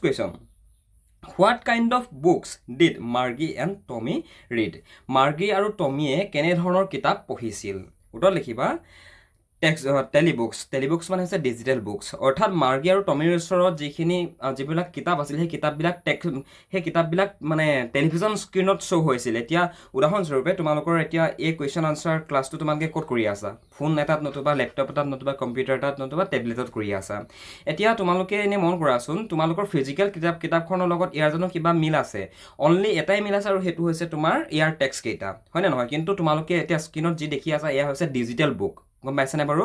question. What kind of books did Margie and Tommy read? Margie আৰু টমিয়ে কেনে ধৰণৰ কিতাপ পঢ়িছিল? উত্তৰ লিখিবা টেলিবুকছ মানে হৈছে ডিজিটেল বুকছ অৰ্থাৎ মাৰ্গী আৰু টমিৰ ওচৰত যিবিলাক কিতাপ আছিল সেই কিতাপবিলাক মানে টেলিভিজন স্ক্ৰীণত শ্ব' হৈছিল এতিয়া উদাহৰণস্বৰূপে তোমালোকৰ এতিয়া এই কুৱেশ্যন আনচাৰ ক্লাছটো তোমালোকে ক'ত কৰি আছা ফোন এটাত নতুবা লেপটপ এটাত নতুবা কম্পিউটাৰ এটাত নতুবা টেবলেটত কৰি আছা এতিয়া তোমালোকে এনে মন কৰাচোন তোমালোকৰ ফিজিকেল কিতাপখনৰ লগত ইয়াৰ জানো কিবা মিল আছে অনলি এটাই মিল আছে আৰু সেইটো হৈছে তোমাৰ ইয়াৰ টেক্সট কেইটা হয় নে নহয় কিন্তু তোমালোকে এতিয়া স্ক্ৰীণত যি দেখি আছা এয়া হৈছে ডিজিটেল বুক গম পাইছেনে বাৰু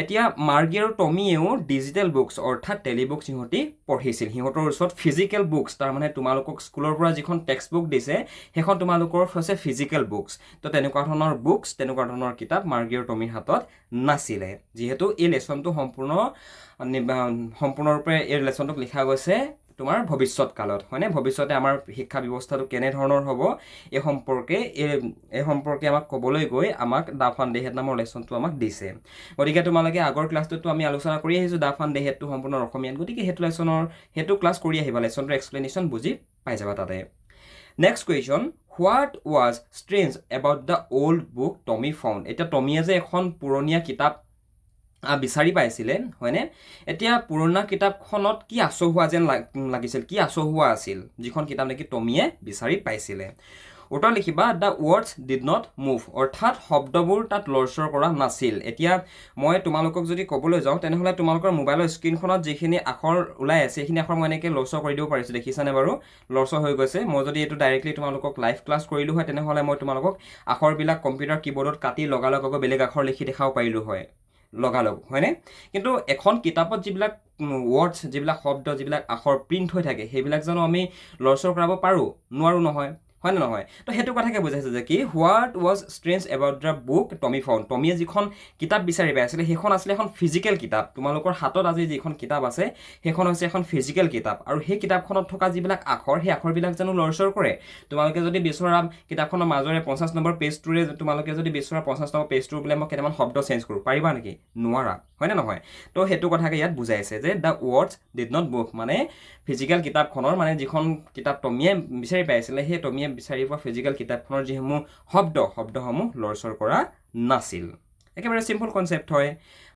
এতিয়া মাৰ্গী আৰু টমিয়েও ডিজিটেল বুকছ অৰ্থাৎ টেলিবুকছ সিহঁতি পঢ়িছিল সিহঁতৰ ওচৰত ফিজিকেল বুকছ তাৰমানে তোমালোকক স্কুলৰ পৰা যিখন টেক্সট বুক দিছে সেইখন তোমালোকৰ হৈছে ফিজিকেল বুকছ তো তেনেকুৱা ধৰণৰ বুকছ তেনেকুৱা ধৰণৰ কিতাপ মাৰ্গী আৰু টমিৰ হাতত নাছিলে যিহেতু এই লেচনটো সম্পূৰ্ণৰূপে এই লেচনটোক লিখা গৈছে তোমাৰ ভৱিষ্যত কালত হয়নে ভৱিষ্যতে আমাৰ শিক্ষা ব্যৱস্থাটো কেনে ধৰণৰ হ'ব এই সম্পৰ্কে আমাক ক'বলৈ গৈ আমাক দা ফান ডে হেড নামৰ লেচনটো আমাক দিছে গতিকে তোমালোকে আগৰ ক্লাছটোতো আমি আলোচনা কৰি আহিছোঁ দা ফান ডে হেডটো সম্পূৰ্ণ অসমীয়াত গতিকে সেইটো ক্লাছ কৰি আহিবা লেচনটোৰ এক্সপ্লেনেশ্যন বুজি পাই যাবা তাতে next question what was strange about the old book Tommy found এতিয়া টমিয়ে যে এখন পুৰণীয়া কিতাপ বিচাৰি পাইছিলে হয়নে এতিয়া পুৰণা কিতাপখনত কি আচহুৱা যেন লাগিছিল কি আচহুৱা আছিল যিখন কিতাপ নেকি টমিয়ে বিচাৰি পাইছিলে উত্তৰ লিখিবা the words did not move অৰ্থাৎ শব্দবোৰ তাত লৰচৰ কৰা নাছিল এতিয়া মই তোমালোকক যদি ক'বলৈ যাওঁ তেনেহ'লে তোমালোকৰ মোবাইলৰ স্ক্ৰীণখনত যিখিনি আখৰ ওলাই আছে সেইখিনি আখৰ মই এনেকৈ লৰচৰ কৰি দিব পাৰিছোঁ দেখিছানে বাৰু লৰচৰ হৈ গৈছে মই যদি এইটো ডাইৰেক্টলি তোমালোকক লাইভ ক্লাছ কৰিলোঁ হয় তেনেহ'লে মই তোমালোকক আখৰবিলাক কম্পিউটাৰ কীবৰ্ডত কাটি লগালগ আকৌ বেলেগ আখৰ লিখি দেখাব পাৰিলোঁ হয় লগালগ হয়নে কিন্তু এখন কিতাপত যিবিলাক ৱৰ্ডছ যিবিলাক শব্দ যিবিলাক আখৰ প্ৰিণ্ট হৈ থাকে সেইবিলাক জানো আমি লৰচৰ কৰাব পাৰোঁ নোৱাৰোঁ নহয় হয় নে নহয় তো সেইটো কথাকে বুজাইছে যে কি what was strange about the book Tommy found টমিয়ে যিখন কিতাপ বিচাৰি পাইছিলে সেইখন আছিলে এখন ফিজিকেল কিতাপ তোমালোকৰ হাতত আজি যিখন কিতাপ আছে সেইখন হৈছে এখন ফিজিকেল কিতাপ আৰু সেই কিতাপখনত থকা যিবিলাক আখৰ সেই আখৰবিলাক জানো লৰচৰ কৰে তোমালোকে যদি বিচৰা কিতাপখনৰ মাজৰে 50 নম্বৰ পেজটোৰে তোমালোকে যদি বিচৰা 50 নম্বৰ পেজটোৰ বোলে মই কেইটামান শব্দ চেঞ্জ কৰোঁ পাৰিবা নেকি নোৱাৰা হয়নে নহয় তো সেইটো কথাকে ইয়াত বুজাইছে যে the words did not move মানে ফিজিকেল কিতাপখনৰ মানে যিখন কিতাপ টমিয়ে বিচাৰি পাইছিলে সেই টমিয়ে বিচাৰি পোৱা ফিজিকেল কিতাপখনৰ যিসমূহ শব্দসমূহ লৰচৰ কৰা নাছিল একেবাৰে চিম্পল কনচেপ্ট হয়